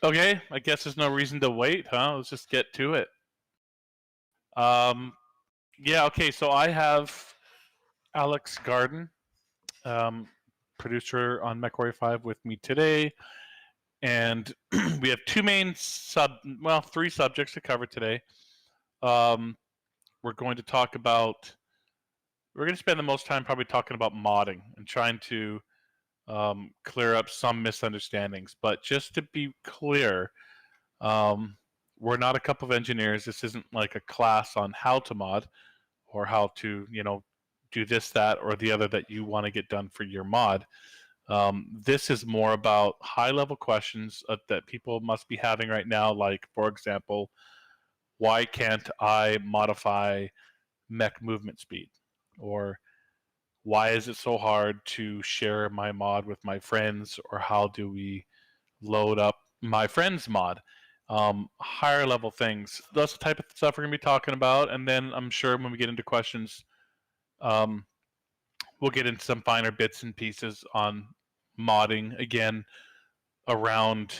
Okay, I guess there's no reason to wait, huh? Let's just get to it. Um, yeah, okay, so I have Alex Garden, um, producer on MechWarrior 5 with me today, and we have three subjects to cover today. Um, we're going to talk about, we're going to spend the most time probably talking about modding and trying to clear up some misunderstandings. But just to be clear, we're not a couple of engineers. This isn't like a class on how to mod or how to, do this, that, or the other that you want to get done for your mod. This is more about high-level questions that people must be having right now. Like, for example, why can't I modify mech movement speed? Or why is it so hard to share my mod with my friends? Or how do we load up my friend's mod? Higher level things. That's the type of stuff we're going to be talking about. And then I'm sure when we get into questions, we'll get into some finer bits and pieces on modding again around,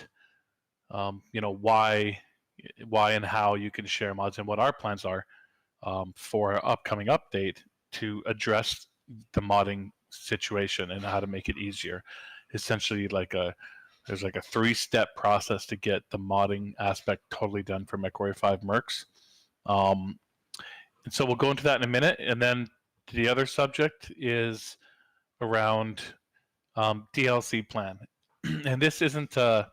why and how you can share mods and what our plans are for our upcoming update to address the modding situation and how to make it easier. Essentially, there's like a 3-step process to get the modding aspect totally done for MechWarrior 5 Mercs. And so we'll go into that in a minute. And then the other subject is around DLC plan. And this isn't an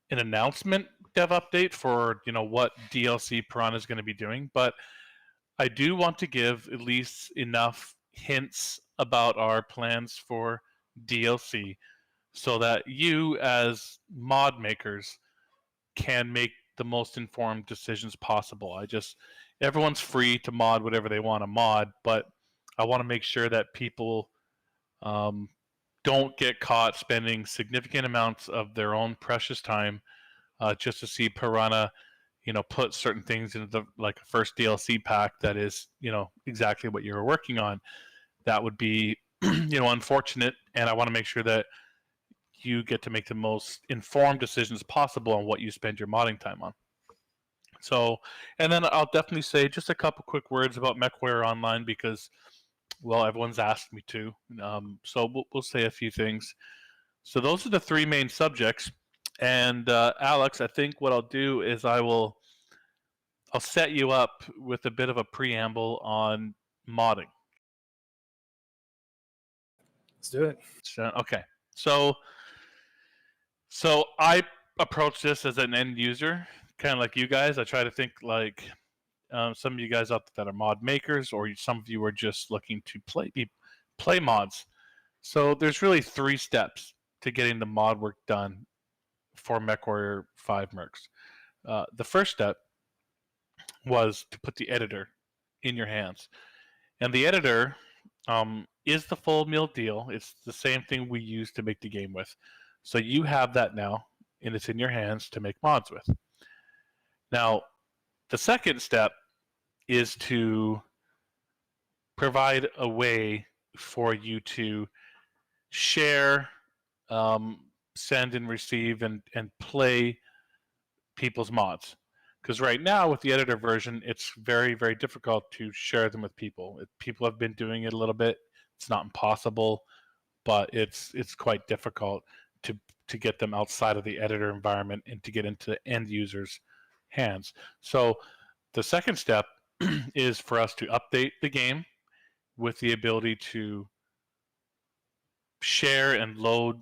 announcement dev update for what DLC Piranha is going to be doing, but I do want to give at least enough hints about our plans for DLC so that you as mod makers can make the most informed decisions possible. Everyone's free to mod whatever they want to mod, but I want to make sure that people don't get caught spending significant amounts of their own precious time just to see Piranha, put certain things into like a first DLC pack that is, exactly what you were working on. That would be, unfortunate, and I want to make sure that you get to make the most informed decisions possible on what you spend your modding time on. So, and then I'll definitely say just a couple quick words about MechWarrior Online because, well, everyone's asked me to. So we'll say a few things. So those are the three main subjects. And Alex, I think what I'll do is I'll set you up with a bit of a preamble on modding. Let's do it. Okay. So I approach this as an end user, kind of like you guys. I try to think like some of you guys out there that are mod makers, or some of you are just looking to play mods. So there's really 3 steps to getting the mod work done for MechWarrior 5 Mercs. The first step was to put the editor in your hands. And the editor is the full meal deal. It's the same thing we use to make the game with. So you have that now, and it's in your hands to make mods with. Now, the second step is to provide a way for you to share, send and receive, and play people's mods. Because right now with the editor version, it's very, very difficult to share them with people. People have been doing it a little bit. It's not impossible, but it's quite difficult to get them outside of the editor environment and to get into end users' hands. So the second step is for us to update the game with the ability to share and load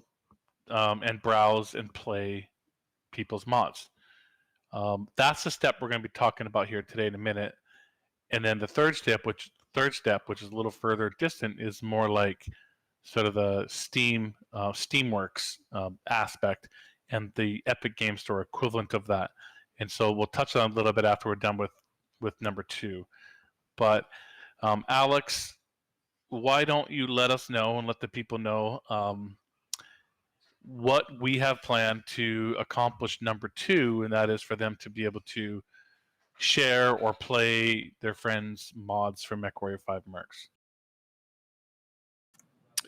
and browse and play people's mods. That's the step we're going to be talking about here today in a minute. And then the third step, which is a little further distant, is more like sort of the Steamworks aspect and the Epic Game Store equivalent of that. And so we'll touch on it a little bit after we're done with number 2. But Alex, why don't you let us know and let the people know what we have planned to accomplish number 2, and that is for them to be able to share or play their friends' mods for MechWarrior 5 Mercs.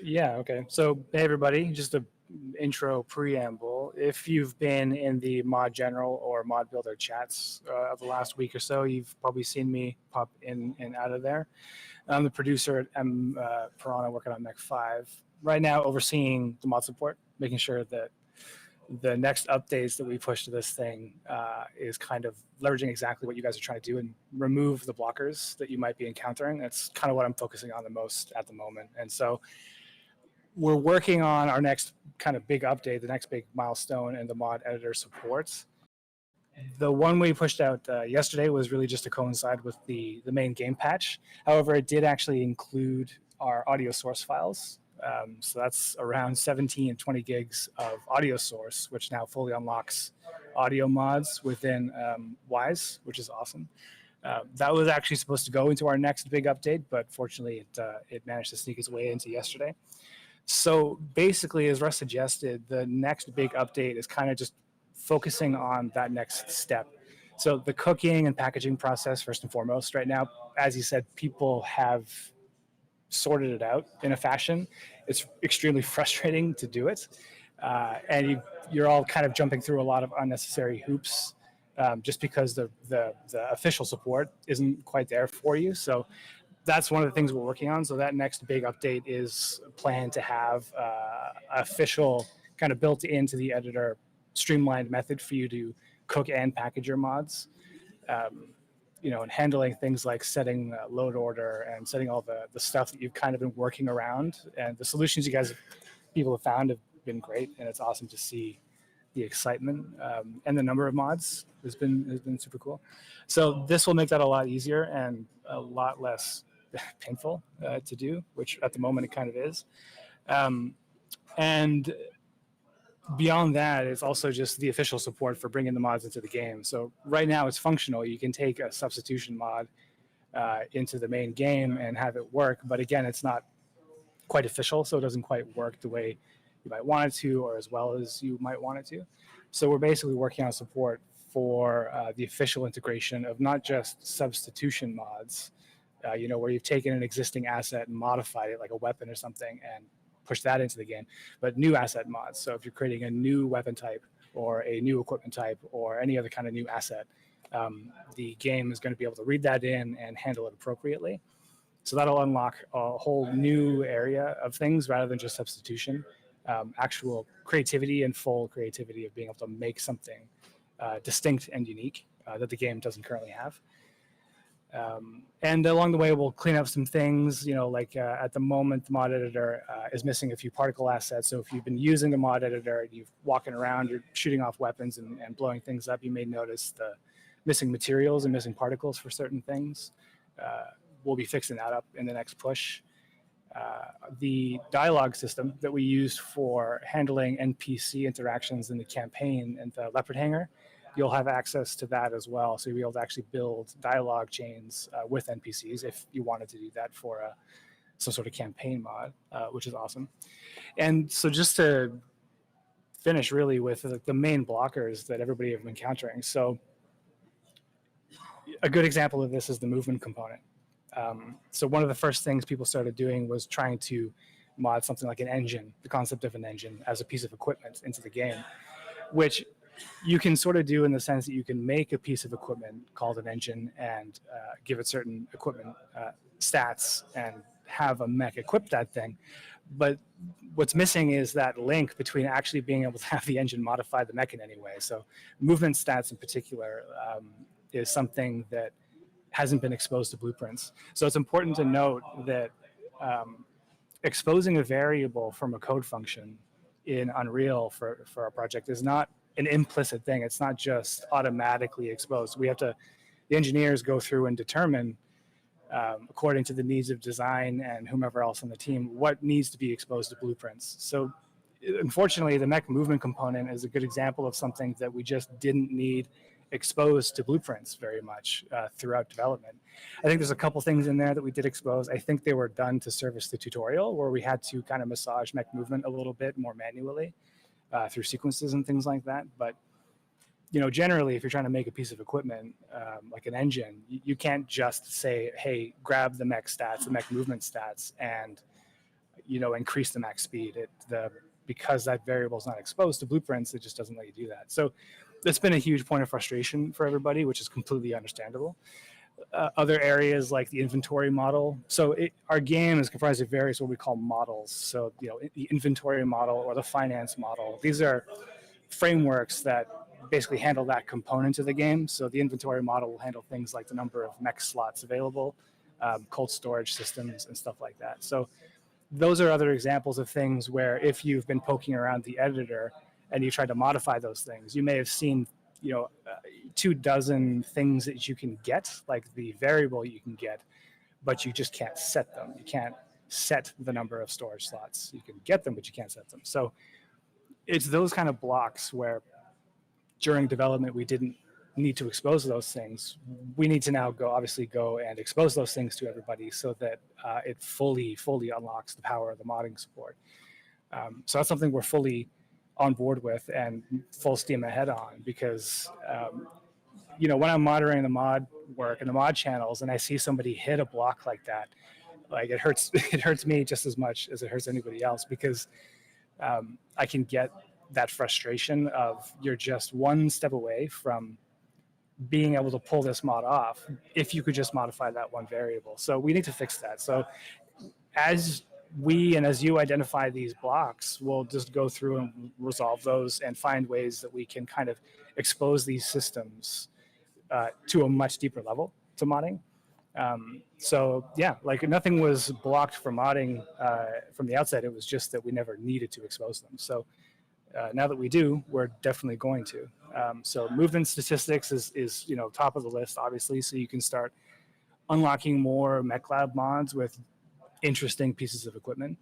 Yeah, okay. So, hey, everybody, just a intro preamble if you've been in the Mod General or Mod Builder chats of the last week or so, you've probably seen me pop in and out of there. I'm the producer at Piranha working on Mech5. Right now, overseeing the mod support, making sure that the next updates that we push to this thing is kind of leveraging exactly what you guys are trying to do and remove the blockers that you might be encountering. That's kind of what I'm focusing on the most at the moment. And so we're working on our next kind of big update, the next big milestone in the mod editor supports. The one we pushed out yesterday was really just to coincide with the main game patch. However, it did actually include our audio source files. So that's around 17 and 20 gigs of audio source, which now fully unlocks audio mods within Wise, which is awesome. That was actually supposed to go into our next big update, but fortunately it managed to sneak its way into yesterday. So basically, as Russ suggested, the next big update is kind of just focusing on that next step. So the cooking and packaging process, first and foremost, right now, as you said, people have sorted it out in a fashion. It's extremely frustrating to do it. And you're all kind of jumping through a lot of unnecessary hoops just because the official support isn't quite there for you. So that's one of the things we're working on. So that next big update is planned to have official kind of built into the editor streamlined method for you to cook and package your mods. And handling things like setting load order and setting all the stuff that you've kind of been working around. And the solutions people have found have been great, and it's awesome to see the excitement and the number of mods has been super cool. So this will make that a lot easier and a lot less painful to do, which at the moment it kind of is. And beyond that, it's also just the official support for bringing the mods into the game. So right now it's functional. You can take a substitution mod into the main game and have it work. But again, it's not quite official, so it doesn't quite work the way you might want it to or as well as you might want it to. So we're basically working on support for the official integration of not just substitution mods, where you've taken an existing asset and modified it like a weapon or something and push that into the game, but new asset mods. So if you're creating a new weapon type or a new equipment type or any other kind of new asset, the game is going to be able to read that in and handle it appropriately. So that'll unlock a whole new area of things rather than just substitution, actual creativity and full creativity of being able to make something distinct and unique that the game doesn't currently have. And along the way, we'll clean up some things, like at the moment, the mod editor is missing a few particle assets. So if you've been using the mod editor and you're walking around, you're shooting off weapons and blowing things up, you may notice the missing materials and missing particles for certain things. We'll be fixing that up in the next push. The dialogue system that we used for handling NPC interactions in the campaign and the Leopard Hangar, you'll have access to that as well. So you'll be able to actually build dialogue chains with NPCs if you wanted to do that for some sort of campaign mod, which is awesome. And so just to finish really with the main blockers that everybody have been encountering. So a good example of this is the movement component. So one of the first things people started doing was trying to mod something like an engine, the concept of an engine as a piece of equipment into the game, which you can sort of do in the sense that you can make a piece of equipment called an engine and give it certain equipment stats and have a mech equip that thing. But what's missing is that link between actually being able to have the engine modify the mech in any way. So movement stats in particular is something that hasn't been exposed to blueprints. So it's important to note that exposing a variable from a code function in Unreal for our project is not an implicit thing. It's not just automatically exposed. The engineers go through and determine, according to the needs of design and whomever else on the team, what needs to be exposed to blueprints. So unfortunately, the mech movement component is a good example of something that we just didn't need exposed to blueprints very much throughout development. I think there's a couple things in there that we did expose. I think they were done to service the tutorial where we had to kind of massage mech movement a little bit more manually through sequences and things like that. But generally, if you're trying to make a piece of equipment like an engine, you can't just say, hey, grab the mech stats, the mech movement stats, and increase the max speed. Because that variable is not exposed to blueprints, it just doesn't let you do that. So it's been a huge point of frustration for everybody, which is completely understandable. Other areas like the inventory model. So our game is comprised of various what we call models. So the inventory model or the finance model. These are frameworks that basically handle that component of the game. So the inventory model will handle things like the number of mech slots available, cold storage systems, and stuff like that. So those are other examples of things where if you've been poking around the editor and you tried to modify those things, you may have seen 24 things that you can get, like the variable you can get, but you just can't set them. You can't set the number of storage slots. You can get them, but you can't set them. So it's those kind of blocks where during development we didn't need to expose those things. We need to now go and expose those things to everybody so that it fully unlocks the power of the modding support. So that's something we're fully on board with and full steam ahead on, because when I'm monitoring the mod work and the mod channels and I see somebody hit a block like that, like it hurts me just as much as it hurts anybody else, because I can get that frustration of you're just one step away from being able to pull this mod off if you could just modify that one variable. So we need to fix that. So as you identify these blocks, we'll just go through and resolve those and find ways that we can kind of expose these systems to a much deeper level to modding. So yeah, like nothing was blocked from modding from the outset. It was just that we never needed to expose them. So now that we do, we're definitely going to. So movement statistics is top of the list, obviously. So you can start unlocking more MechLab mods with interesting pieces of equipment.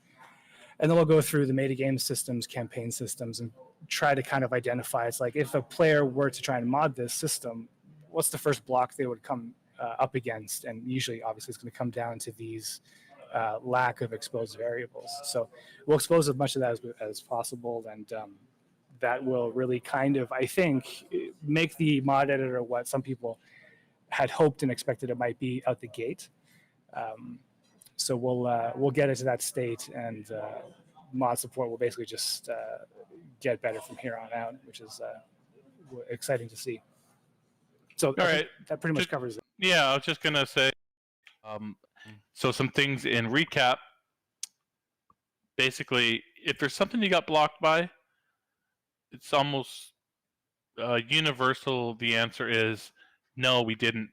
And then we'll go through the metagame systems, campaign systems, and try to kind of identify, it's like if a player were to try and mod this system, what's the first block they would come up against? And usually, obviously, it's going to come down to these lack of exposed variables. So we'll expose as much of that as possible, and that will really kind of, I think, make the mod editor what some people had hoped and expected it might be out the gate. So we'll get it to that state, and mod support will basically just get better from here on out, which is exciting to see. So that pretty much covers it. Yeah, I was just gonna say, so some things in recap. Basically, if there's something you got blocked by, it's almost universal. The answer is no, we didn't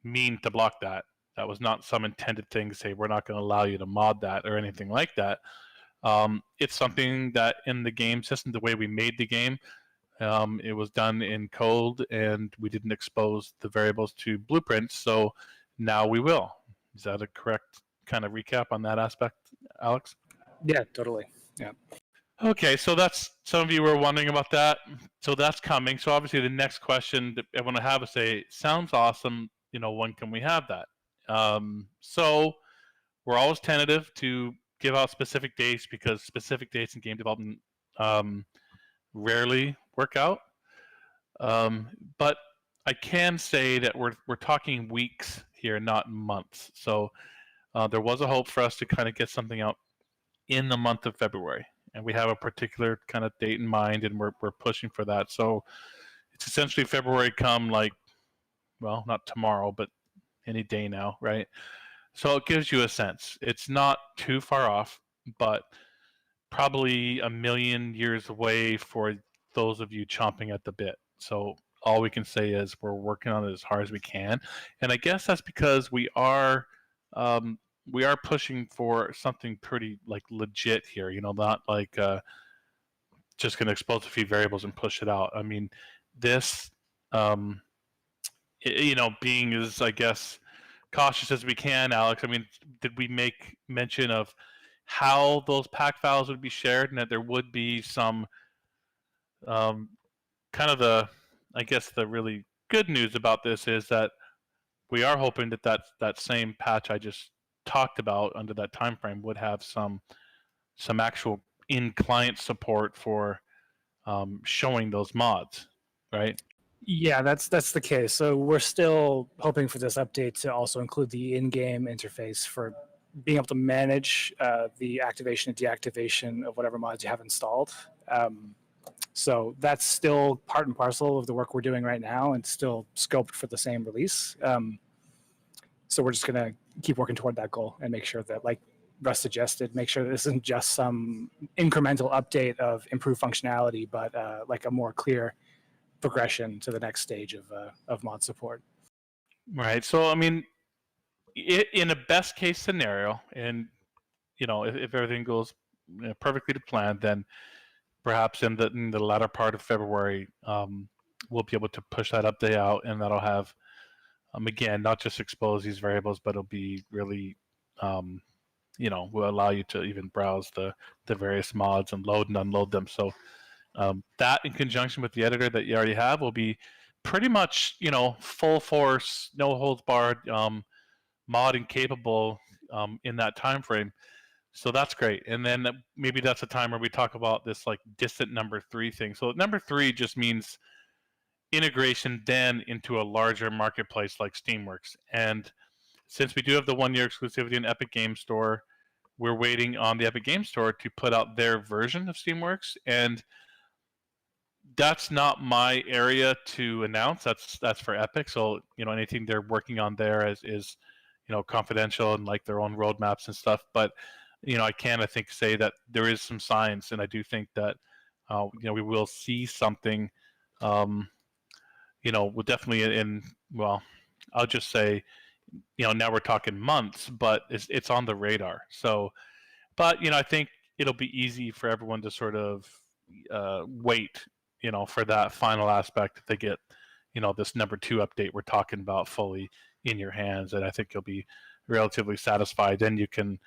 mean to block that. That was not some intended thing to say we're not going to allow you to mod that or anything like that. It's something that in the game system, the way we made the game, it was done in code, and we didn't expose the variables to blueprints, so now we will. Is that a correct kind of recap on that aspect, Alex? Yeah, totally. Yeah. Okay, so that's, some of you were wondering about that. So that's coming. So obviously the next question that I want to have is say, sounds awesome, when can we have that? So we're always tentative to give out specific dates, because specific dates in game development rarely work out. But I can say that we're talking weeks here, not months. So there was a hope for us to kind of get something out in the month of February, and we have a particular kind of date in mind, and we're pushing for that. So it's essentially February come, like, well, not tomorrow, but any day now, right? So it gives you a sense. It's not too far off, but probably a million years away for those of you chomping at the bit. So all we can say is we're working on it as hard as we can, and I guess that's because we are pushing for something pretty like legit here. Not like just going to expose a few variables and push it out. I mean, this, being as, I guess, cautious as we can, Alex. I mean, did we make mention of how those pack files would be shared, and that there would be some kind of the really good news about this is that we are hoping that same patch I just talked about under that time frame would have some actual in-client support for showing those mods, right? Yeah, that's the case. So we're still hoping for this update to also include the in-game interface for being able to manage the activation and deactivation of whatever mods you have installed. So that's still part and parcel of the work we're doing right now, and still scoped for the same release. So we're just going to keep working toward that goal and make sure that, like Russ suggested, make sure that this isn't just some incremental update of improved functionality, but like a more clear progression to the next stage of mod support. Right. So, I mean, in a best case scenario, and if everything goes perfectly to plan, then perhaps in the latter part of February, we'll be able to push that update out, and that'll have, again, not just expose these variables, but it'll be really, will allow you to even browse the various mods and load and unload them. So that, in conjunction with the editor that you already have, will be pretty much, full force, no holds barred, modding capable in that time frame. So that's great. And then maybe that's a time where we talk about this like distant number 3 thing. So number 3 just means integration then into a larger marketplace like Steamworks. And since we do have the 1-year exclusivity in Epic Games Store, we're waiting on the Epic Games Store to put out their version of Steamworks. And that's not my area to announce. That's for Epic. So anything they're working on there is confidential and like their own roadmaps and stuff. But I can, I think, say that there is some signs, and I do think that we will see something. We'll definitely well, I'll just say, now we're talking months, but it's on the radar. So, but I think it'll be easy for everyone to sort of wait, for that final aspect that they get, this number 2 update we're talking about fully in your hands, and I think you'll be relatively satisfied. Then you can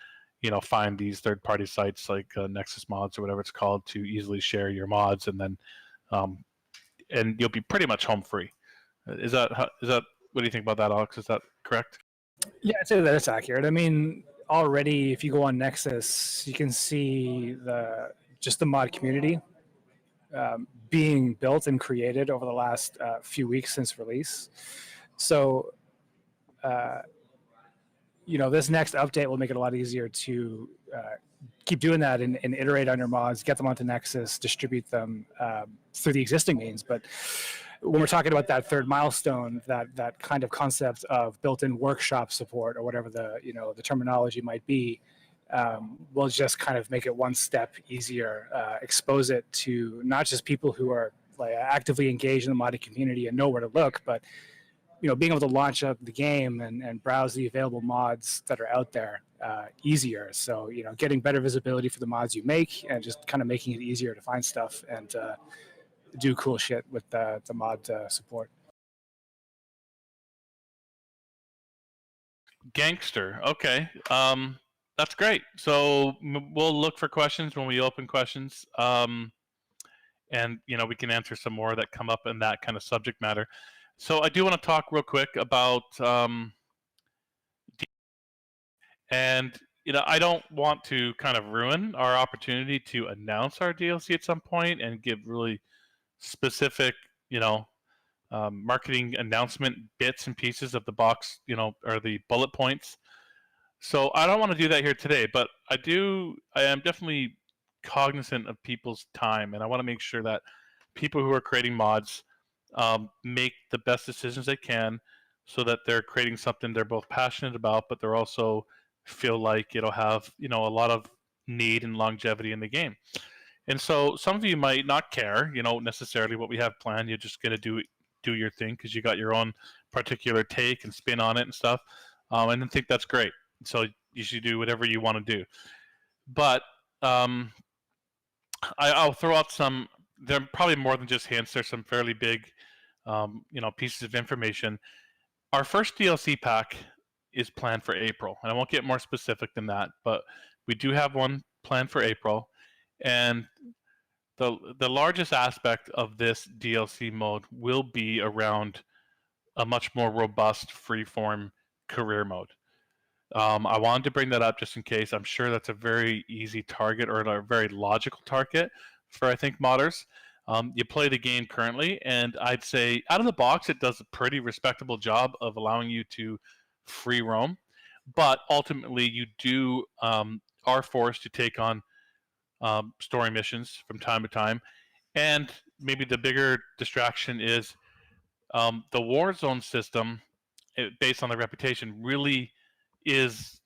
find these third-party sites like Nexus Mods or whatever it's called to easily share your mods, and then and you'll be pretty much home free. Is that what do you think about that, Alex? Is that correct? Yeah, I'd say that's accurate. I mean, already if you go on Nexus, you can see just the mod community being built and created over the last few weeks since release. So this next update will make it a lot easier to keep doing that and iterate on your mods, get them onto Nexus, distribute them through the existing means. But when we're talking about that third milestone, that kind of concept of built-in workshop support, or whatever the terminology might be, we'll just kind of make it one step easier, expose it to not just people who are like actively engaged in the modding community and know where to look, but being able to launch up the game and browse the available mods that are out there easier. So, getting better visibility for the mods you make, and just kind of making it easier to find stuff and do cool shit with the mod support. Gangster. Okay. That's great. So we'll look for questions when we open questions. And, we can answer some more that come up in that kind of subject matter. So I do want to talk real quick about, and I don't want to kind of ruin our opportunity to announce our DLC at some point and give really specific, marketing announcement bits and pieces of the box, or the bullet points. So I don't want to do that here today, but I am definitely cognizant of people's time, and I want to make sure that people who are creating mods make the best decisions they can, so that they're creating something they're both passionate about, but they're also feel like it'll have a lot of need and longevity in the game. And so some of you might not care necessarily what we have planned. You're just going to do your thing because you got your own particular take and spin on it and stuff, and I think that's great. So you should do whatever you want to do. But I'll throw out some. There are probably more than just hints. There's some fairly big pieces of information. Our first DLC pack is planned for April, and I won't get more specific than that, but we do have one planned for April. And the largest aspect of this DLC mode will be around a much more robust freeform career mode. I wanted to bring that up just in case. I'm sure that's a very easy target, or a very logical target for, I think, modders. You play the game currently, and I'd say out of the box, it does a pretty respectable job of allowing you to free roam. but ultimately you do are forced to take on story missions from time to time. And maybe the bigger distraction is the Warzone system, based on the reputation, really is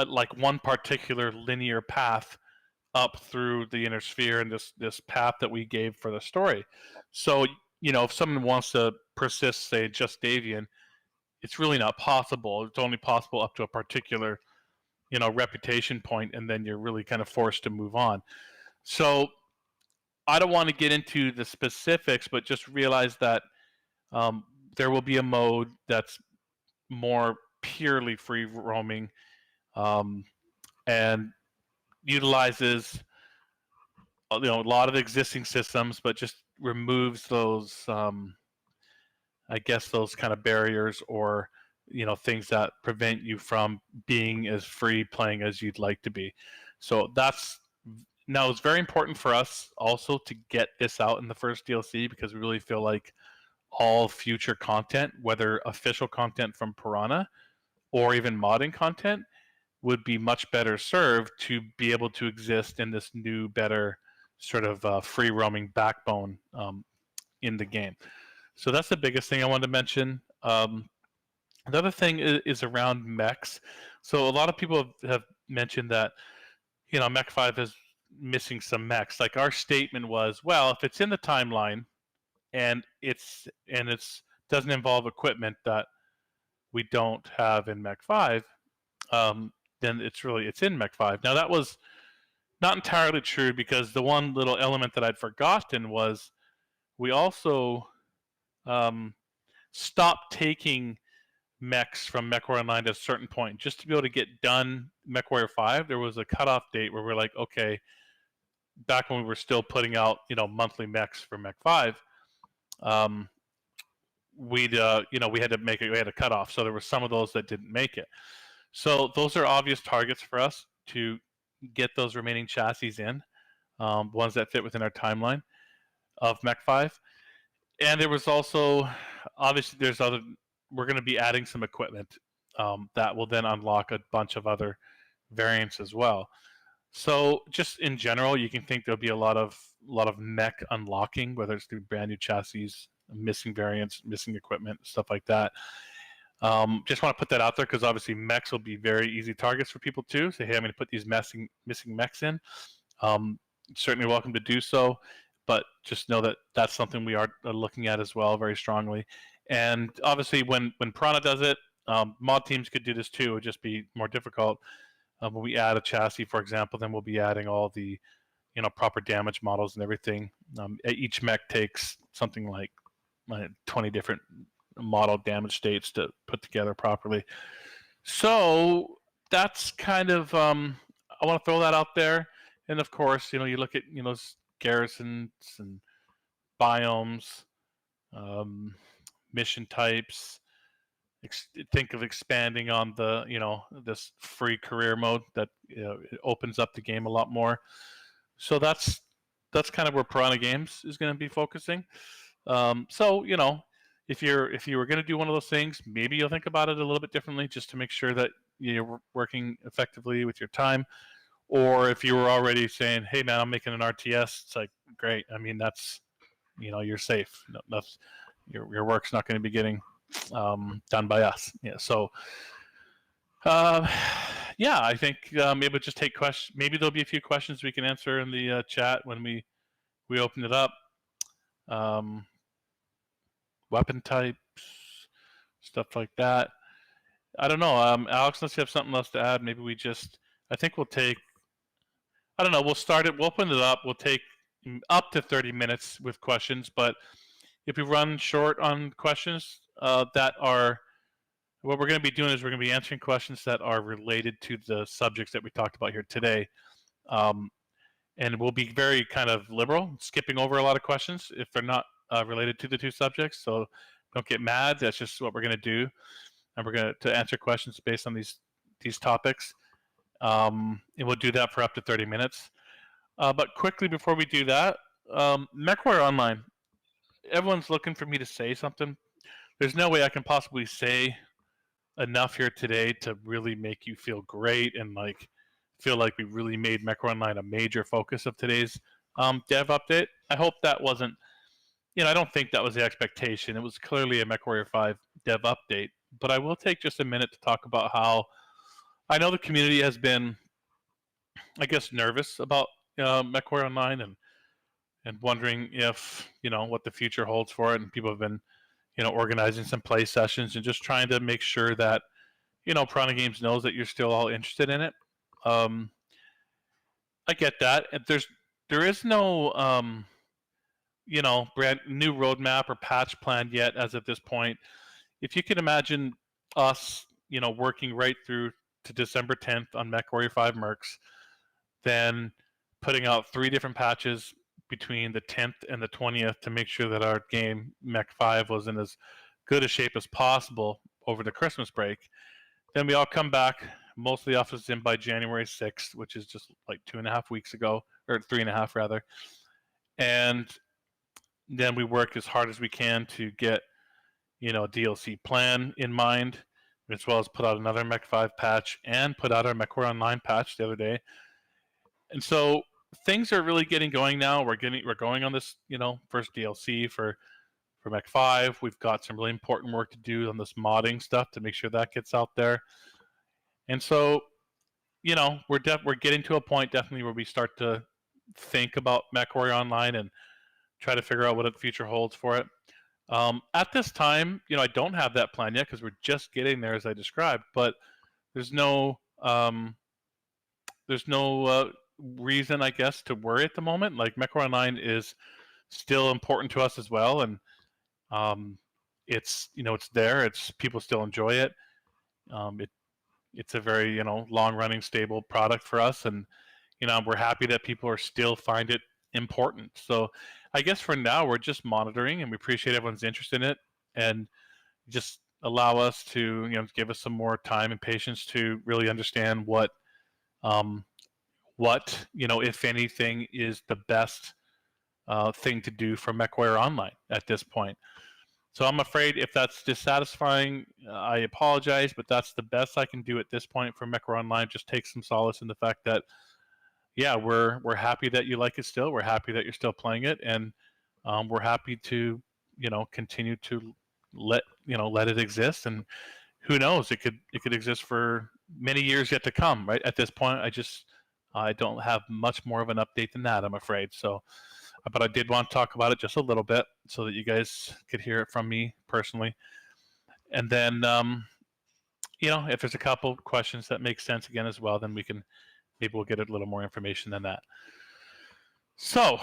like one particular linear path up through the inner sphere and this path that we gave for the story. So if someone wants to persist, say, just Davian, it's really not possible. It's only possible up to a particular reputation point, and then you're really kind of forced to move on. So I don't want to get into the specifics, but just realize that there will be a mode that's more purely free roaming, and utilizes a lot of existing systems, but just removes those I guess those kind of barriers, or things that prevent you from being as free playing as you'd like to be. So now it's very important for us also to get this out in the first DLC, because we really feel like all future content, whether official content from Piranha or even modding content, would be much better served to be able to exist in this new, better sort of free roaming backbone in the game. So that's the biggest thing I wanted to mention. The other thing is around mechs. So a lot of people have mentioned that Mech 5 is missing some mechs. Like, our statement was, well, if it's in the timeline and it's doesn't involve equipment that we don't have in Mech 5, then it's in Mech 5. Now, that was not entirely true, because the one little element that I'd forgotten was we also stopped taking mechs from MechWarrior Online at a certain point. Just to be able to get done MechWarrior 5, there was a cutoff date where we're like, okay, back when we were still putting out monthly mechs for Mech 5, we had a cutoff. So there were some of those that didn't make it. So those are obvious targets for us to get those remaining chassis in, ones that fit within our timeline of Mech 5. And there was also, obviously, we're going to be adding some equipment that will then unlock a bunch of other variants as well. So just in general, you can think there'll be a lot of mech unlocking, whether it's through brand new chassis, missing variants, missing equipment, stuff like that. Just want to put that out there, because obviously mechs will be very easy targets for people too. Say, hey, I'm going to put these missing mechs in. Certainly welcome to do so, but just know that that's something we are looking at as well, very strongly. And obviously, when Piranha does it, mod teams could do this too. It would just be more difficult. When we add a chassis, for example, then we'll be adding all the proper damage models and everything. Each mech takes something like 20 different model damage states to put together properly. So that's kind of I want to throw that out there. And of course, you look at garrisons and biomes, mission types. Think of expanding on the this free career mode that it opens up the game a lot more. So that's kind of where Piranha Games is going to be focusing. So if you were going to do one of those things, maybe you'll think about it a little bit differently, just to make sure that you're working effectively with your time. Or if you were already saying, hey man, I'm making an RTS, it's like, great. I mean, that's you're safe. That's your work's not going to be getting done by us. Yeah. So I think maybe we'll just take questions. Maybe there'll be a few questions we can answer in the chat when we open it up. Weapon types, stuff like that. I don't know. Alex, unless you have something else to add, maybe I think we'll take, I don't know, we'll start it, we'll open it up, we'll take up to 30 minutes with questions, but if we run short on questions that are, what we're going to be doing is we're going to be answering questions that are related to the subjects that we talked about here today. And we'll be very kind of liberal, skipping over a lot of questions if they're not related to the two subjects. So don't get mad. That's just what we're going to do. And we're going to answer questions based on these topics. And we'll do that for up to 30 minutes. But quickly before we do that, MechWarrior Online, everyone's looking for me to say something. There's no way I can possibly say enough here today to really make you feel great and like feel like we really made MechWarrior Online a major focus of today's dev update. I hope that wasn't, I don't think that was the expectation. It was clearly a MechWarrior 5 dev update, but I will take just a minute to talk about how I know the community has been, I guess, nervous about MechWarrior Online and wondering if, what the future holds for it. And people have been, organizing some play sessions and just trying to make sure that, Piranha Games knows that you're still all interested in it. I get that. There is no, brand new roadmap or patch plan yet as of this point. If you can imagine us, working right through to December 10th on MechWarrior 5 Mercs, then putting out 3 different patches between the 10th and the 20th to make sure that our game Mech 5 was in as good a shape as possible over the Christmas break. Then we all come back. Most of the office is in by January 6th, which is just like 2.5 weeks ago, or 3.5 rather. And then we work as hard as we can to get, a DLC plan in mind, as well as put out another Mech 5 patch and put out our MechWarrior Online patch the other day. And so things are really getting going now. We're going on this, first DLC for Mech 5. We've got some really important work to do on this modding stuff to make sure that gets out there. And so, we're getting to a point definitely where we start to think about MechWarrior Online and try to figure out what the future holds for it. At this time, I don't have that plan yet because we're just getting there as I described. But there's no reason, I guess, to worry at the moment. Like MechWarrior Online is still important to us as well, and it's it's there. It's people still enjoy it. It's a very long running stable product for us, and we're happy that people are still find it important. So I guess for now we're just monitoring, and we appreciate everyone's interest in it, and just allow us to give us some more time and patience to really understand what if anything is the best thing to do for MechWarrior Online at this point. So I'm afraid if that's dissatisfying, I apologize, but that's the best I can do at this point for MechWarrior Online. Just take some solace in the fact that, yeah, we're happy that you like it still. We're happy that you're still playing it, and we're happy to continue to let it exist. And who knows, it could exist for many years yet to come. Right at this point, I don't have much more of an update than that, I'm afraid. So. But I did want to talk about it just a little bit so that you guys could hear it from me personally. And then, if there's a couple questions that make sense again as well, then maybe we'll get a little more information than that. So,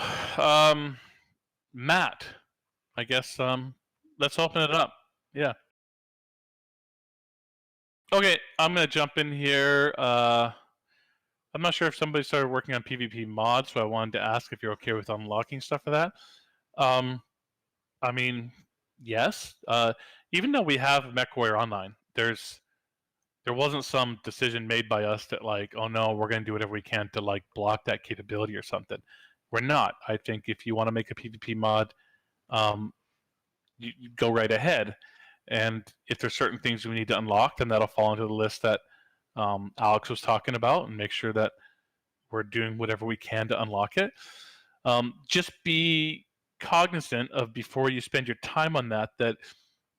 Matt, I guess let's open it up. Yeah. Okay, I'm going to jump in here. I'm not sure if somebody started working on PvP mods, so I wanted to ask if you're okay with unlocking stuff for that. I mean, yes. Even though we have MechWarrior Online, there wasn't some decision made by us that like, oh no, we're going to do whatever we can to like block that capability or something. We're not. I think if you want to make a PvP mod, you go right ahead. And if there's certain things we need to unlock, then that'll fall into the list that Alex was talking about, and make sure that we're doing whatever we can to unlock it. Just be cognizant of, before you spend your time on that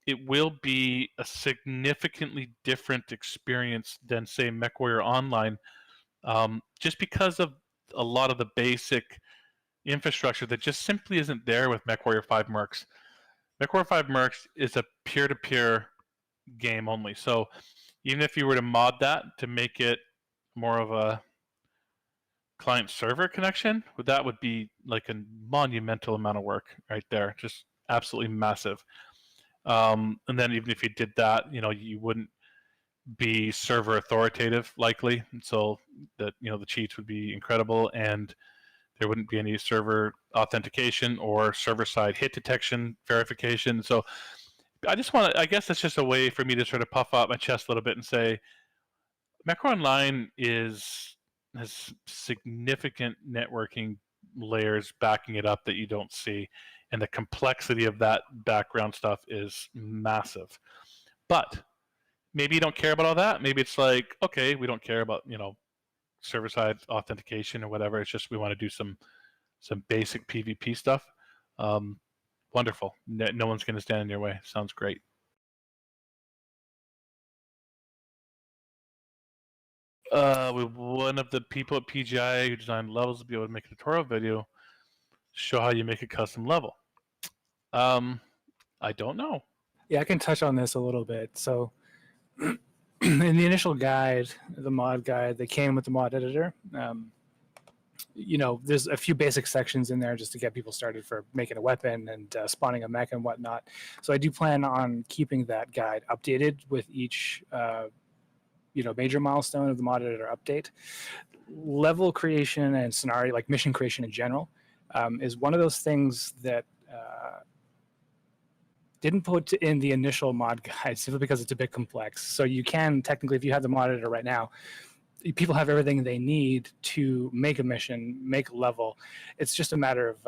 it will be a significantly different experience than, say, MechWarrior Online, just because of a lot of the basic infrastructure that just simply isn't there with MechWarrior 5 Mercs. MechWarrior 5 Mercs is a peer-to-peer game only. So even if you were to mod that to make it more of a client-server connection, that would be like a monumental amount of work right there, just absolutely massive. And then even if you did that, you wouldn't be server authoritative likely, and so that the cheats would be incredible, and there wouldn't be any server authentication or server-side hit detection verification. So I guess that's just a way for me to sort of puff out my chest a little bit and say, MechWarrior Online has significant networking layers backing it up that you don't see, and the complexity of that background stuff is massive. But maybe you don't care about all that. Maybe it's like, okay, we don't care about, server-side authentication or whatever. It's just we want to do some basic PvP stuff. Wonderful. No one's going to stand in your way. Sounds great. One of the people at PGI who designed levels will be able to make a tutorial video, show how you make a custom level. I don't know. Yeah, I can touch on this a little bit. So in the initial guide, the mod guide, they came with the mod editor. There's a few basic sections in there just to get people started for making a weapon and spawning a mech and whatnot. So I do plan on keeping that guide updated with each major milestone of the mod editor update. Level creation and scenario, like mission creation in general, is one of those things that didn't put in the initial mod guide simply because it's a bit complex. So you can technically, if you have the mod editor right now, people have everything they need to make a mission, make a level. It's just a matter of,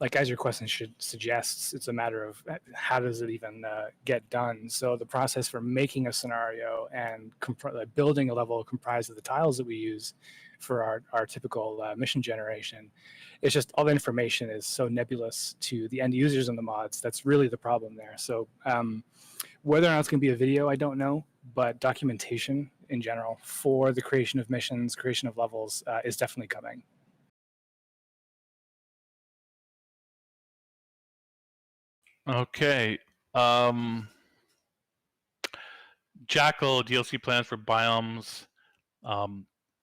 like as your question suggests, it's a matter of how does it even get done. So the process for making a scenario and building a level comprised of the tiles that we use for our typical mission generation, it's just all the information is so nebulous to the end users and the mods. That's really the problem there. So whether or not it's going to be a video, I don't know, but documentation in general for the creation of missions, creation of levels is definitely coming. Okay. Jackal DLC plans for biomes,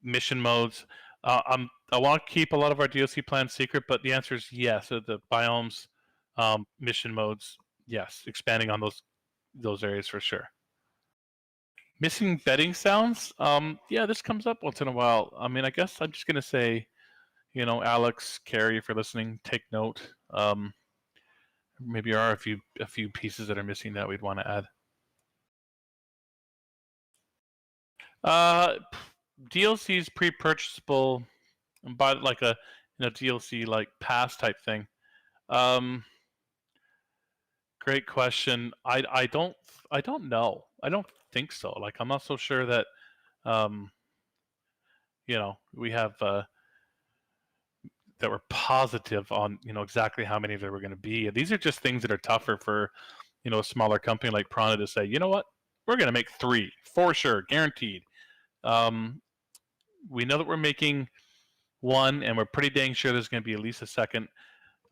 mission modes. I want to keep a lot of our DLC plans secret, but the answer is yes. So the biomes, mission modes, yes. Expanding on those areas for sure. Missing betting sounds. Yeah, this comes up once in a while. I mean, I guess I'm just gonna say, Alex, Carrie, if you're listening, take note. Maybe there are a few pieces that are missing that we'd want to add. DLC is pre-purchasable, but like a DLC like pass type thing. Great question. I don't know. I don't think so. Like I'm not so sure that we have that we're positive on exactly how many there were going to be. These are just things that are tougher for a smaller company like Prana to say, you know what, we're going to make 3 for sure, guaranteed. We know that we're making 1, and we're pretty dang sure there's going to be at least a second,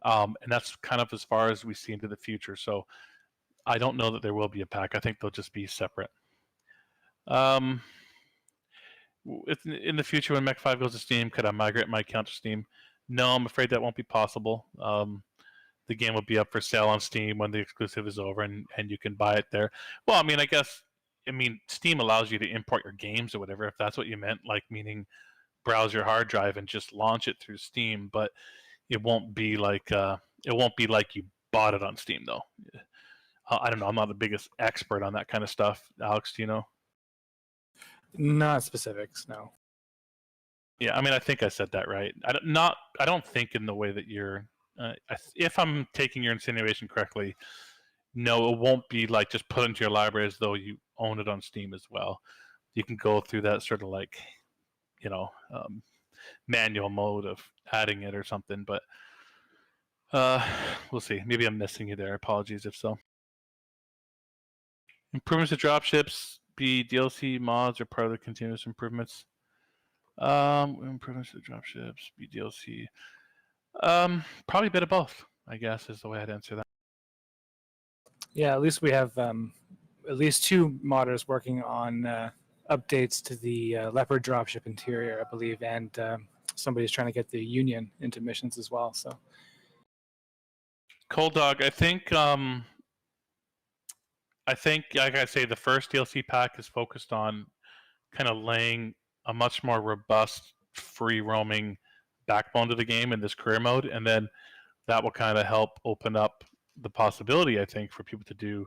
and that's kind of as far as we see into the future. So I don't know that there will be a pack. I think they'll just be separate. In the future, when Mech5 goes to Steam, could I migrate my account to Steam? No, I'm afraid that won't be possible. The game will be up for sale on Steam when the exclusive is over, and you can buy it there. Well, I mean, Steam allows you to import your games or whatever, if that's what you meant, like meaning browse your hard drive and just launch it through Steam. But it won't be like you bought it on Steam, though. I don't know. I'm not the biggest expert on that kind of stuff. Alex, do you know? Not specifics, no. Yeah, I mean, I think I said that right. I don't think in the way that you're. If I'm taking your insinuation correctly, no, it won't be like just put into your library as though you own it on Steam as well. You can go through that sort of like, manual mode of adding it or something. But we'll see. Maybe I'm missing you there. Apologies if so. Improvements to dropships, be DLC mods or part of the continuous improvements. Improvements to dropships, be DLC. Probably a bit of both, I guess, is the way I'd answer that. Yeah, at least we have at least 2 modders working on updates to the Leopard dropship interior, I believe, and somebody's trying to get the Union into missions as well. So, Cold Dog, I think, like I say, the first DLC pack is focused on kind of laying a much more robust, free roaming backbone to the game in this career mode, and then that will kind of help open up the possibility, I think, for people to do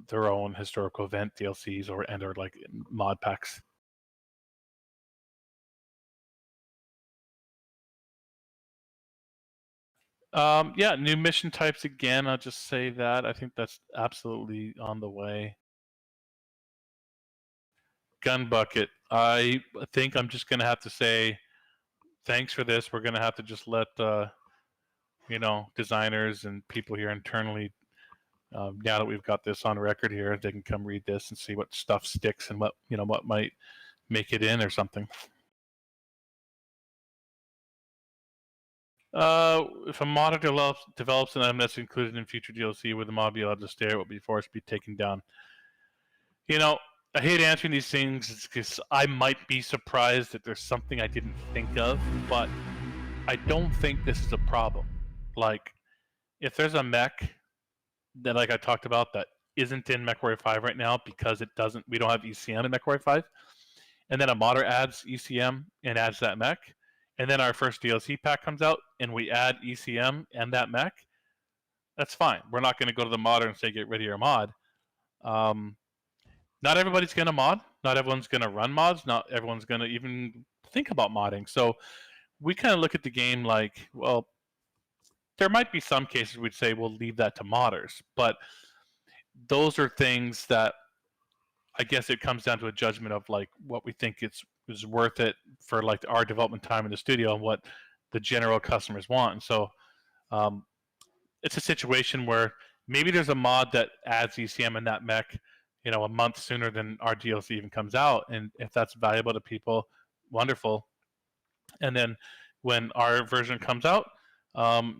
their own historical event DLCs or like mod packs. Yeah, new mission types again. I'll just say that I think that's absolutely on the way. gun bucket. I think I'm just going to have to say thanks for this. We're going to have to just let designers and people here internally, now that we've got this on record here, they can come read this and see what stuff sticks and what might make it in or something. If a modder develops an item that's included in future DLC, would the mod be allowed to stay, or will be forced to be taken down? I hate answering these things because I might be surprised that there's something I didn't think of, but I don't think this is a problem. Like, if there's a mech that, like I talked about, that isn't in MechWarrior 5 right now because we don't have ECM in MechWarrior 5, and then a modder adds ECM and adds that mech, and then our first DLC pack comes out and we add ECM and that mech, that's fine. We're not going to go to the modder and say get rid of your mod. Not everybody's going to mod. Not everyone's going to run mods. Not everyone's going to even think about modding. So we kind of look at the game like, well, there might be some cases we'd say we'll leave that to modders, but those are things that I guess it comes down to a judgment of like what we think is worth it for like our development time in the studio and what the general customers want. And so it's a situation where maybe there's a mod that adds ECM in that mech, a month sooner than our DLC even comes out, and if that's valuable to people, wonderful. And then when our version comes out,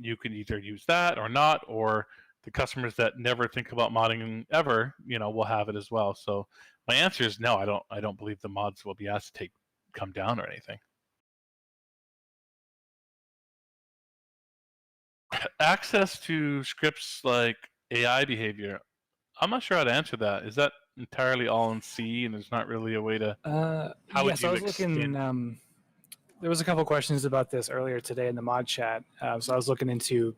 you can either use that or not, or the customers that never think about modding ever, will have it as well. So my answer is no. I don't believe the mods will be asked to come down or anything. Access to scripts like AI behavior. I'm not sure how to answer that. Is that entirely all in C, and there's not really a way to? How would you I was extend? looking. There was a couple questions about this earlier today in the mod chat. So I was looking into,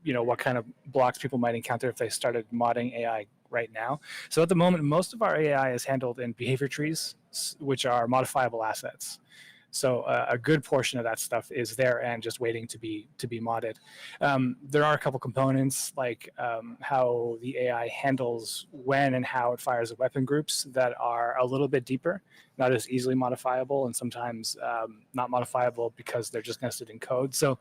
what kind of blocks people might encounter if they started modding AI right now. So at the moment, most of our AI is handled in behavior trees, which are modifiable assets. So a good portion of that stuff is there and just waiting to be modded. There are a couple components like how the AI handles when and how it fires at weapon groups that are a little bit deeper, not as easily modifiable, and sometimes not modifiable because they're just nested in code. So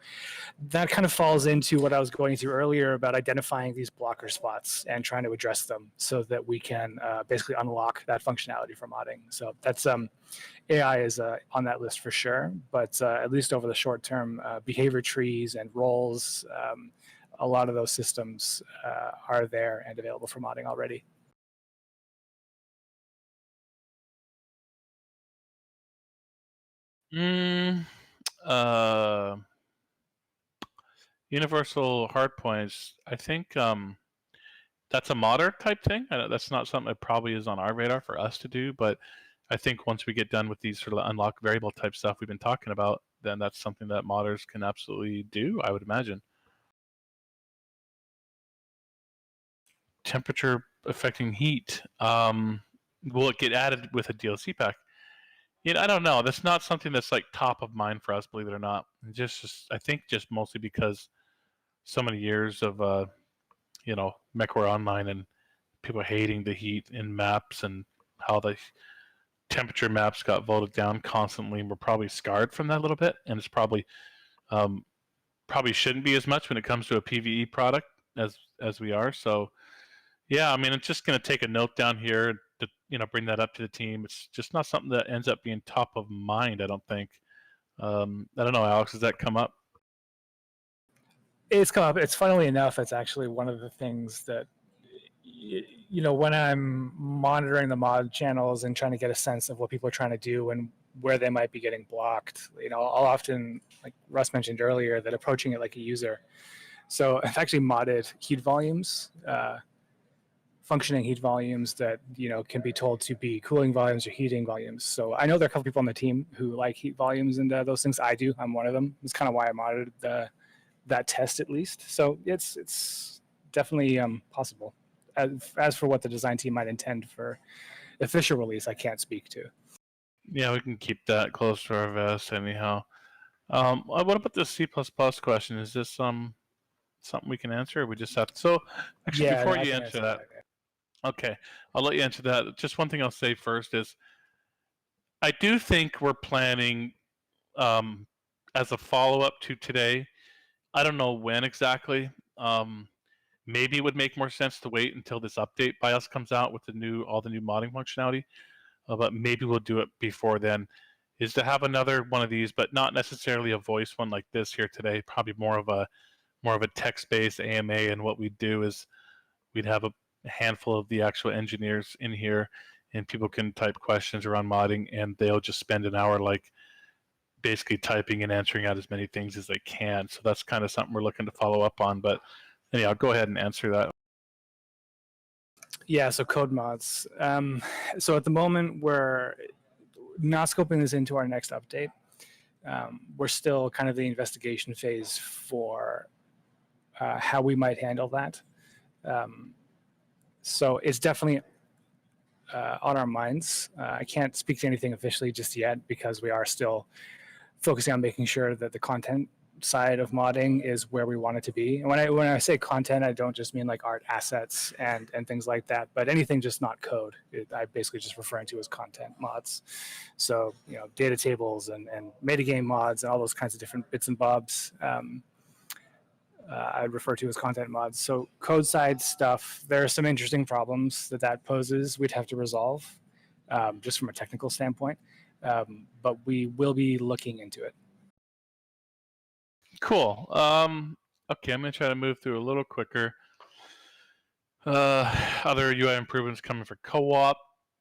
that kind of falls into what I was going to earlier about identifying these blocker spots and trying to address them so that we can basically unlock that functionality for modding. So that's AI is on that list for sure, but at least over the short term, behavior trees and roles, a lot of those systems are there and available for modding already. Universal hardpoints. I think that's a modder type thing. That's not something that probably is on our radar for us to do, but I think once we get done with these sort of unlock variable type stuff we've been talking about, then that's something that modders can absolutely do, I would imagine. Temperature affecting heat. Will it get added with a DLC pack? I don't know. That's not something that's like top of mind for us, believe it or not. I think just mostly because so many years of MechWarrior Online and people hating the heat in maps and how the temperature maps got voted down constantly, and we're probably scarred from that a little bit, and it's probably shouldn't be as much when it comes to a PvE product as we are. So yeah, I mean, it's just going to take a note down here to bring that up to the team. It's just not something that ends up being top of mind, I don't think. I don't know, Alex, does that come up? It's come up. It's funnily enough, it's actually one of the things that when I'm monitoring the mod channels and trying to get a sense of what people are trying to do and where they might be getting blocked, I'll often, like Russ mentioned earlier, that approaching it like a user. So I've actually modded heat volumes, functioning heat volumes that can be told to be cooling volumes or heating volumes. So I know there are a couple people on the team who like heat volumes and those things. I do. I'm one of them. It's kind of why I modded that test at least. So it's definitely possible. As for what the design team might intend for official release, I can't speak to. Yeah, we can keep that close to our vest anyhow. What about the C++ question? Is this something we can answer, or we just have to? So actually, Yeah, before I you can answer that, okay, I'll let you answer that. Just one thing I'll say first is I do think we're planning as a follow-up to today. I don't know when exactly. Maybe it would make more sense to wait until this update by us comes out with all the new modding functionality. But maybe we'll do it before then. Is to have another one of these, but not necessarily a voice one like this here today. Probably more of a text-based AMA. And what we'd do is we'd have a handful of the actual engineers in here, and people can type questions around modding, and they'll just spend an hour like basically typing and answering out as many things as they can. So that's kind of something we're looking to follow up on. But anyhow, I'll go ahead and answer that. Yeah, so code mods. So at the moment, we're not scoping this into our next update. We're still kind of the investigation phase for how we might handle that. So it's definitely on our minds. I can't speak to anything officially just yet because we are still focusing on making sure that the content side of modding is where we want it to be. And when I say content, I don't just mean like art assets and things like that, but anything just not code. I basically just referring to as content mods. So, you know, data tables and metagame mods and all those kinds of different bits and bobs. I'd refer to as content mods. So code side stuff, there are some interesting problems that poses we'd have to resolve just from a technical standpoint, but we will be looking into it. Cool. Okay, I'm going to try to move through a little quicker. Other UI improvements coming for co-op.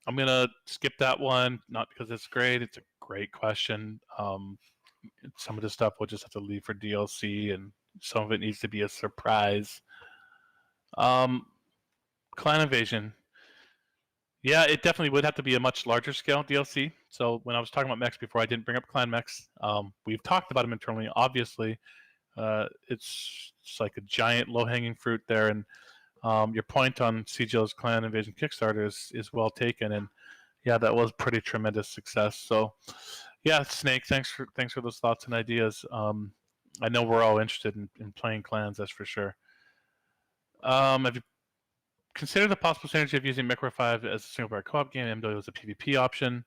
I'm going to skip that one, not because it's great. It's a great question. Some of the stuff we'll just have to leave for DLC, and some of it needs to be a surprise. Clan Invasion. Yeah, it definitely would have to be a much larger scale DLC. So when I was talking about mechs before, I didn't bring up clan mechs. We've talked about them internally, obviously. It's like a giant low-hanging fruit there, and your point on CGL's Clan Invasion Kickstarter is well taken, and yeah, that was pretty tremendous success. So yeah, Snake, thanks for those thoughts and ideas. I know we're all interested in playing clans, that's for sure. Have you considered the possible synergy of using MechWarrior 5 as a single-player co-op game, MW as a PvP option,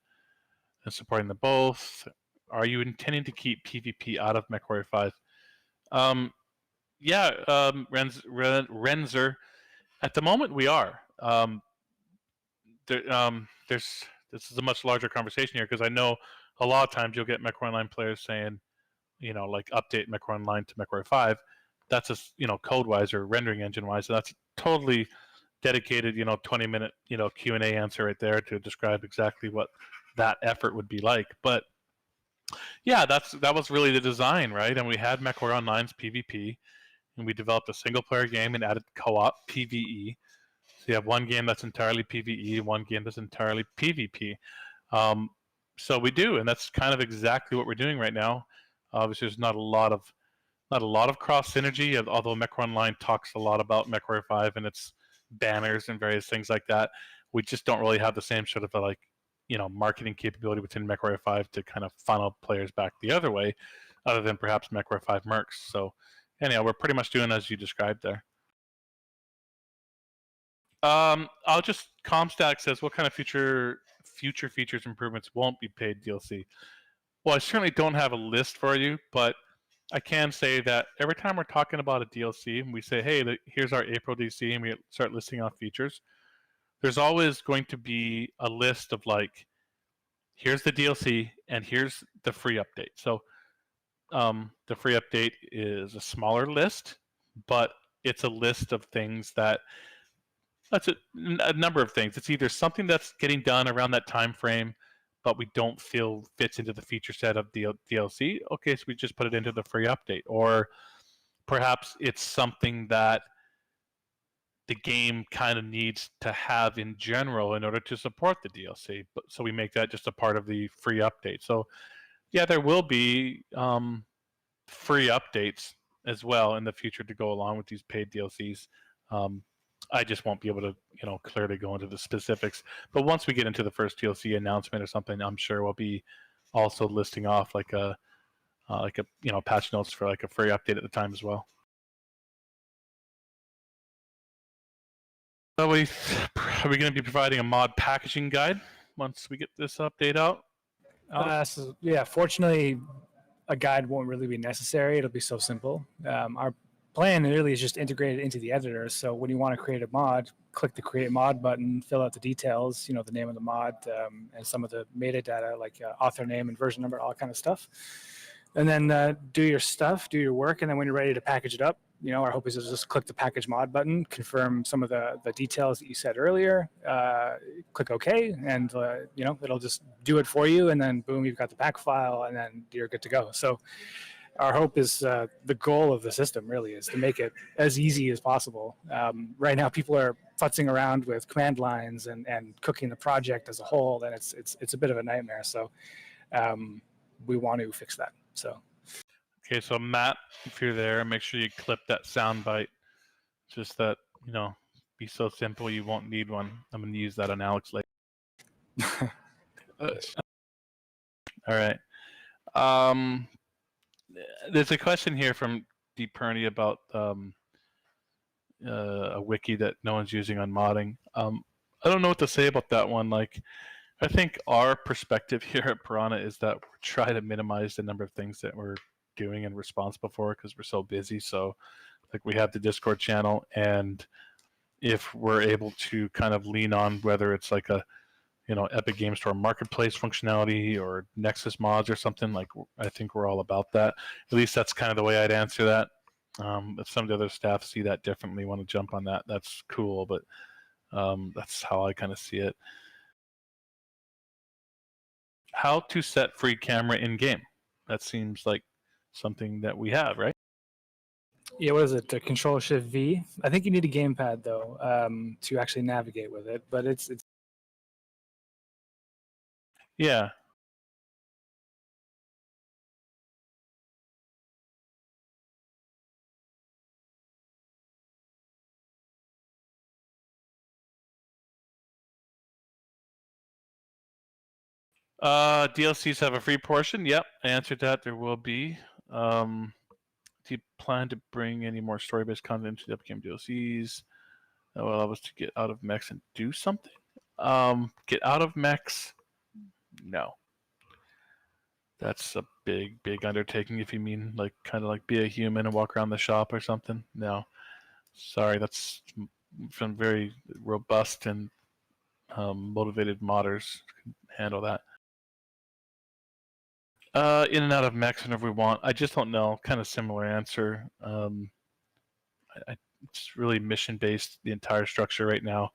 and supporting them both? Are you intending to keep PvP out of MechWarrior 5? Yeah, Renzer. At the moment, we are. This is a much larger conversation here because I know a lot of times you'll get MechWarrior Online players saying, you know, like update MechWarrior Online to MechWarrior 5. That's a, you know, code-wise or rendering engine-wise. So that's totally dedicated, 20-minute, Q&A answer right there to describe exactly what that effort would be like. But yeah, that was really the design, right? And we had MechWarrior Online's PvP, and we developed a single-player game and added co-op PvE. So you have one game that's entirely PvE, one game that's entirely PvP. So we do, and that's kind of exactly what we're doing right now. Obviously, there's not a lot of cross synergy, although MechWarrior Online talks a lot about MechWarrior 5 and its banners and various things like that. We just don't really have the same sort of marketing capability within MechWarrior 5 to kind of funnel players back the other way, other than perhaps MechWarrior 5 mercs. So anyhow, we're pretty much doing as you described there. Comstack says, what kind of future features improvements won't be paid DLC? Well, I certainly don't have a list for you, but I can say that every time we're talking about a DLC and we say, hey, here's our April DLC, and we start listing off features, there's always going to be a list of like, here's the DLC and here's the free update. So the free update is a smaller list, but it's a list of things that's a number of things. It's either something that's getting done around that time frame, but we don't feel fits into the feature set of the DLC. Okay, so we just put it into the free update. Or perhaps it's something that the game kind of needs to have in general in order to support the DLC. So we make that just a part of the free update. So yeah, there will be free updates as well in the future to go along with these paid DLCs. I just won't be able to, clearly go into the specifics. But once we get into the first DLC announcement or something, I'm sure we'll be also listing off like a patch notes for like a free update at the time as well. Are we going to be providing a mod packaging guide once we get this update out? So, yeah, fortunately, a guide won't really be necessary. It'll be so simple. Our plan really is just integrated into the editor. So when you want to create a mod, click the create mod button, fill out the details, the name of the mod, and some of the metadata like author name and version number, all kind of stuff. And then do your stuff, do your work, and then when you're ready to package it up, our hope is to just click the package mod button, confirm some of the details that you said earlier, click OK, and it'll just do it for you, and then boom, you've got the pack file, and then you're good to go. So our hope is the goal of the system really is to make it as easy as possible. Right now, people are futzing around with command lines and cooking the project as a whole, and it's a bit of a nightmare. So we want to fix that. So. Okay, so Matt, if you're there, make sure you clip that sound bite. Just that, be so simple you won't need one. I'm going to use that on Alex later. All right. There's a question here from Deep Perny about a wiki that no one's using on modding. I don't know what to say about that one. Like, I think our perspective here at Piranha is that we're trying to minimize the number of things that we're doing and responsible for because we're so busy. So like we have the Discord channel, and if we're able to kind of lean on whether it's like a Epic Games Store marketplace functionality or Nexus mods or something, like I think we're all about that. At least that's kind of the way I'd answer that. If some of the other staff see that differently, want to jump on that, that's cool, but that's how I kind of see it. How to set free camera in game? That seems like something that we have, right? Yeah, what is it? Control Shift V. I think you need a gamepad though to actually navigate with it, but it's. Yeah. DLCs have a free portion. Yep, I answered that. There will be. Do you plan to bring any more story-based content to the upcoming DLCs that will allow us to get out of mechs and do something? Get out of mechs? No. That's a big, big undertaking if you mean like kind of like be a human and walk around the shop or something. No. Sorry, that's some very robust and motivated modders can handle that. In and out of mechs whenever we want. I just don't know. Kind of similar answer. It's really mission-based, the entire structure right now.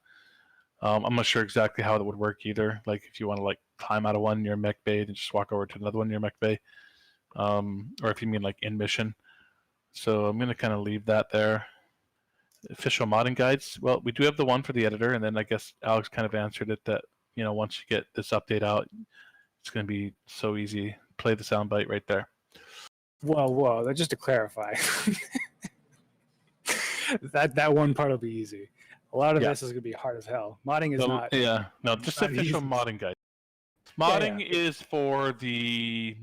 I'm not sure exactly how that would work either. Like if you want to like climb out of one in your mech bay and just walk over to another one in your mech bay. Or if you mean like in mission. So I'm going to kind of leave that there. Official modding guides. Well, we do have the one for the editor, and then I guess Alex kind of answered it that, once you get this update out, it's going to be so easy. Play the soundbite right there. Whoa, just to clarify. that one part will be easy. A lot of this is going to be hard as hell. Modding is not. Yeah, no, just official modding guide. Modding is for the,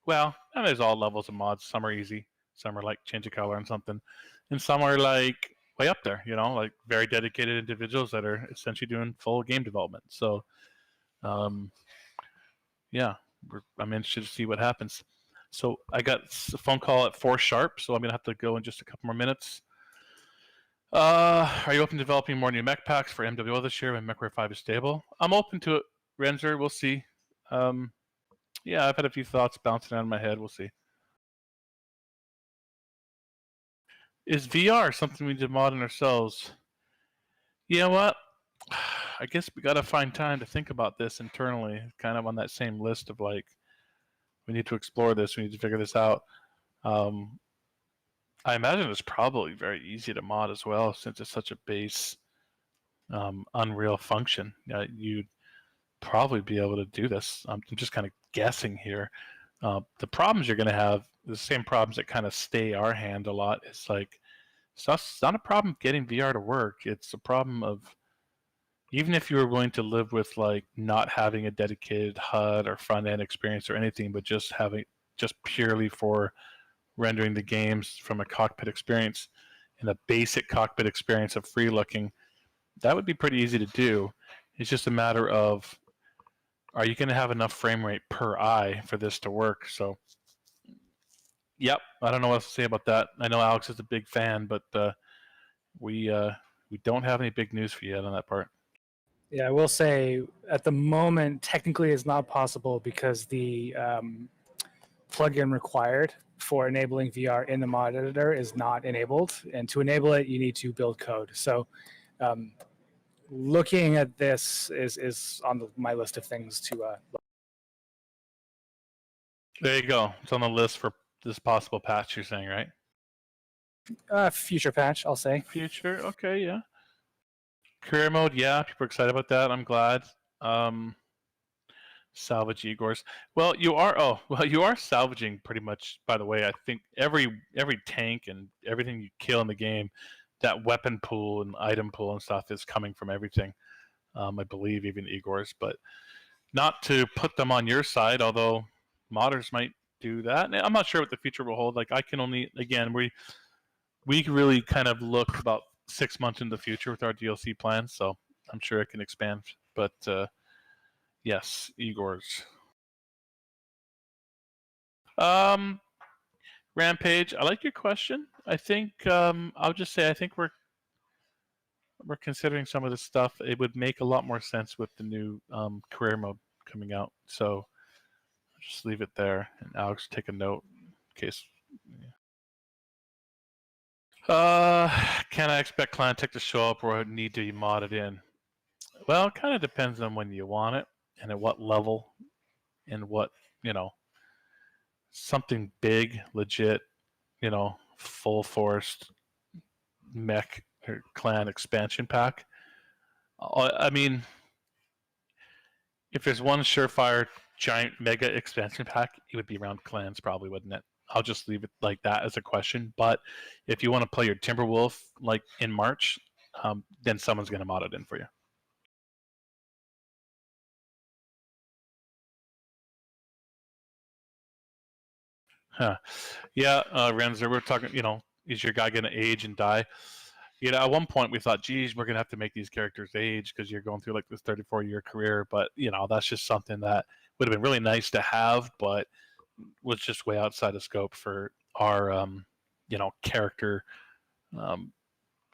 well, and there's all levels of mods. Some are easy. Some are like change a color and something. And some are like way up there, like very dedicated individuals that are essentially doing full game development. So, yeah, I'm interested to see what happens. So I got a phone call at 4 sharp, so I'm going to have to go in just a couple more minutes. Are you open to developing more new mech packs for MWO this year when MechWarrior 5 is stable? I'm open to it, Renzer. We'll see. Yeah, I've had a few thoughts bouncing around in my head. We'll see. Is VR something we need to mod in ourselves? You know what? I guess we got to find time to think about this internally, kind of on that same list of like, we need to explore this, we need to figure this out. I imagine it's probably very easy to mod as well, since it's such a base Unreal function. You'd probably be able to do this. I'm just kind of guessing here. The problems you're going to have, the same problems that kind of stay our hand a lot. It's like, it's not a problem getting VR to work. It's a problem of, even if you were going to live with like not having a dedicated HUD or front end experience or anything, but just purely for rendering the games from a cockpit experience and a basic cockpit experience of free looking, that would be pretty easy to do. It's just a matter of are you going to have enough frame rate per eye for this to work? So, yep, I don't know what else to say about that. I know Alex is a big fan, but we don't have any big news for you yet on that part. Yeah, I will say at the moment, technically it's not possible because the plugin required for enabling VR in the mod editor is not enabled. And to enable it, you need to build code. So looking at this is on my list of things to look. There you go. It's on the list for this possible patch you're saying, right? Future patch, I'll say. Future, okay, yeah. Career mode, yeah, people are excited about that. I'm glad. Salvage Igors. Well, you are salvaging pretty much. By the way, I think every tank and everything you kill in the game, that weapon pool and item pool and stuff is coming from everything. I believe even Igors, but not to put them on your side. Although modders might do that. And I'm not sure what the future will hold. Like I can only we really kind of look about 6 months in the future with our DLC plans, so I'm sure it can expand. But yes, Igors. Rampage, I like your question. I think I'll just say I think we're considering some of this stuff. It would make a lot more sense with the new career mode coming out. So I'll just leave it there, and Alex, take a note in case. Can I expect Clan Tech to show up or need to be modded in? Well, it kind of depends on when you want it and at what level and what, something big, legit, full forced mech or clan expansion pack. I mean, if there's one surefire giant mega expansion pack, it would be around clans probably, wouldn't it? I'll just leave it like that as a question. But if you want to play your Timberwolf like in March, then someone's going to mod it in for you. Huh. Yeah, Renzer, we're talking, is your guy going to age and die? At one point we thought, geez, we're going to have to make these characters age because you're going through like this 34-year career. But, that's just something that would have been really nice to have, but was just way outside of scope for our, character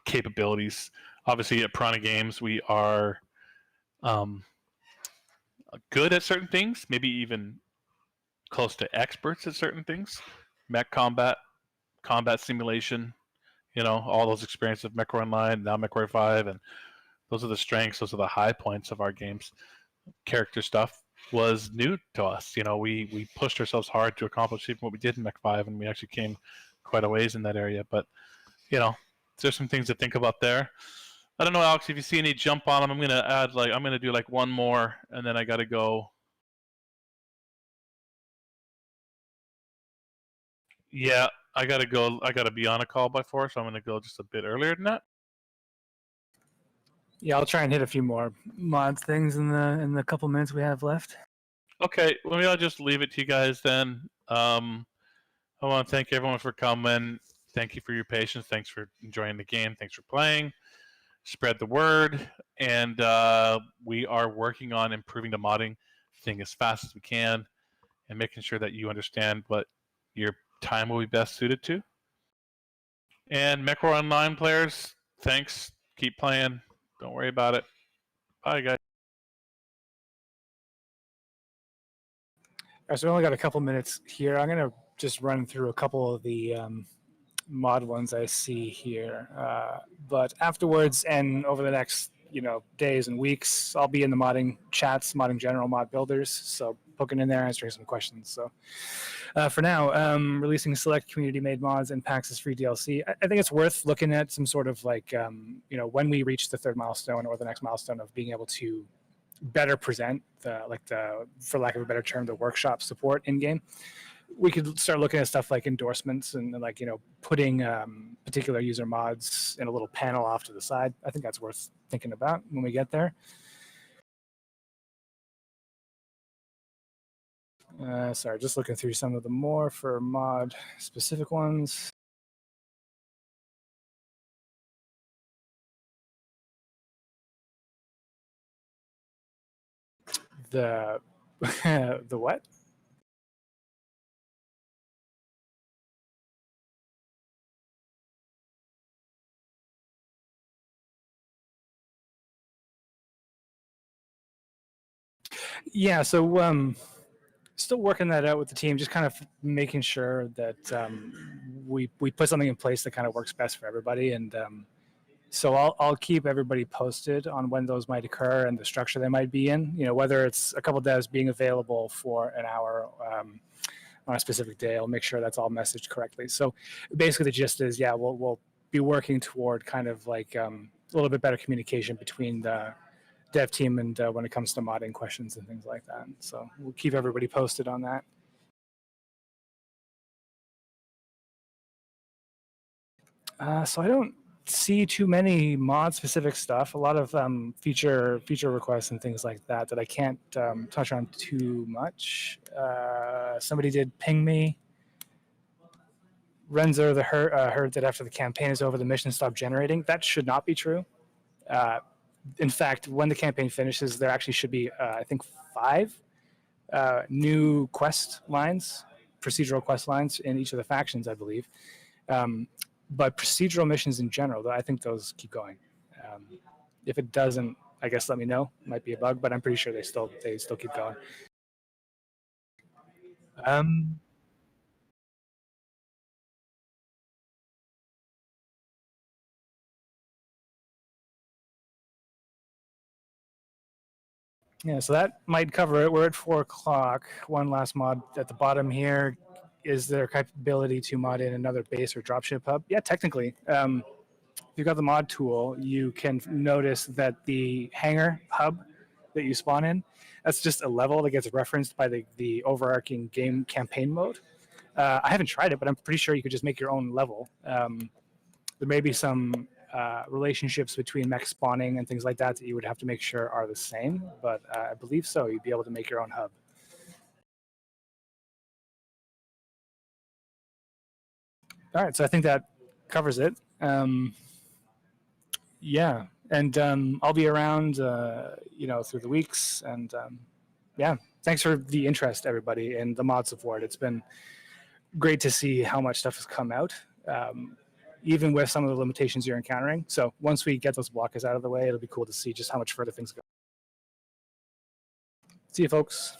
capabilities. Obviously, at Piranha Games, we are good at certain things, maybe even close to experts at certain things. Mech combat simulation, all those experiences of MechWarrior Online, now MechWarrior 5, and those are the strengths, those are the high points of our games. Character stuff was new to us. We pushed ourselves hard to accomplish even what we did in Mech 5, and we actually came quite a ways in that area. But, there's some things to think about there. I don't know, Alex, if you see any jump on them, I'm going to do like one more, and then I got to go. Yeah, I got to go. I got to be on a call by 4, so I'm going to go just a bit earlier than that. Yeah, I'll try and hit a few more mod things in the couple minutes we have left. Okay, well, maybe I'll just leave it to you guys then. I want to thank everyone for coming. Thank you for your patience. Thanks for enjoying the game. Thanks for playing. Spread the word. And we are working on improving the modding thing as fast as we can and making sure that you understand what your time will be best suited to. And MechWarrior Online players, thanks. Keep playing. Don't worry about it. Bye, guys. All right, so we only got a couple minutes here. I'm going to just run through a couple of the mod ones I see here. But afterwards and over the next days and weeks, I'll be in the modding chats, modding general, mod builders. So poking in there, answering some questions. So for now, releasing select community-made mods and packs as free DLC. I think it's worth looking at some sort of like, when we reach the 3rd milestone or the next milestone of being able to better present for lack of a better term, the workshop support in game. We could start looking at stuff like endorsements and putting particular user mods in a little panel off to the side. I think that's worth thinking about when we get there. Sorry, just looking through some of the more for mod specific ones. The the what? Yeah, so still working that out with the team, just kind of making sure that we put something in place that kind of works best for everybody. And so I'll keep everybody posted on when those might occur and the structure they might be in. You know, whether it's a couple devs being available for an hour on a specific day, I'll make sure that's all messaged correctly. So basically, the gist is, yeah, we'll be working toward kind of like a little bit better communication between the dev team and when it comes to modding questions and things like that. So we'll keep everybody posted on that. So I don't see too many mod specific stuff. A lot of feature requests and things like that that I can't touch on too much. Somebody did ping me. Renzo heard that after the campaign is over, the mission stopped generating. That should not be true. In fact, when the campaign finishes, there actually should be, I think, 5 new quest lines, procedural quest lines in each of the factions, I believe. But procedural missions in general, I think those keep going. If it doesn't, I guess let me know. Might be a bug, but I'm pretty sure they still keep going. Yeah, so that might cover it. We're at 4 o'clock. One last mod at the bottom here. Is there capability to mod in another base or dropship hub? Yeah, technically. If you've got the mod tool, you can notice that the hangar hub that you spawn in, that's just a level that gets referenced by the overarching game campaign mode. I haven't tried it, but I'm pretty sure you could just make your own level. There may be some relationships between mech spawning and things like that you would have to make sure are the same, but I believe so. You'd be able to make your own hub. All right, so I think that covers it. Yeah, and I'll be around, through the weeks, and yeah, thanks for the interest, everybody, in the mod support. It's been great to see how much stuff has come out, even with some of the limitations you're encountering. So once we get those blockers out of the way, it'll be cool to see just how much further things go. See you, folks.